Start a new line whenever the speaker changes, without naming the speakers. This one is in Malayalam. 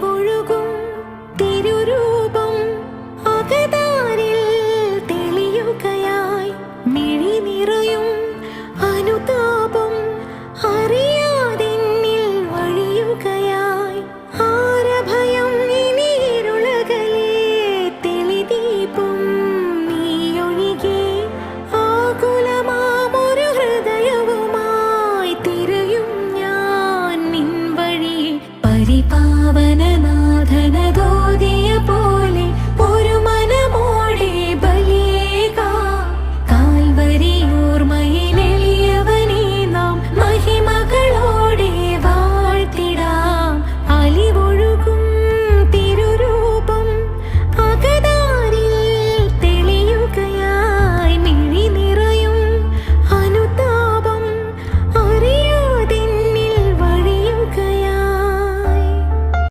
ഒഴുകും തിരുരൂപം അകതാരിൽ തെളിയുകയായി. മിഴി നിറയും അനുതാപം അറിയാതെന്നിൽ വഴിയുകയായി. ആരഭയം ഇനി ഇരുളകലേ തെളിദീപം നീയൊഴികെ. ആകുലമാമൊരു ഹൃദയവുമായി തിരയും ഞാൻ നിൻ വഴിയെ. പരിപാവനനാഥന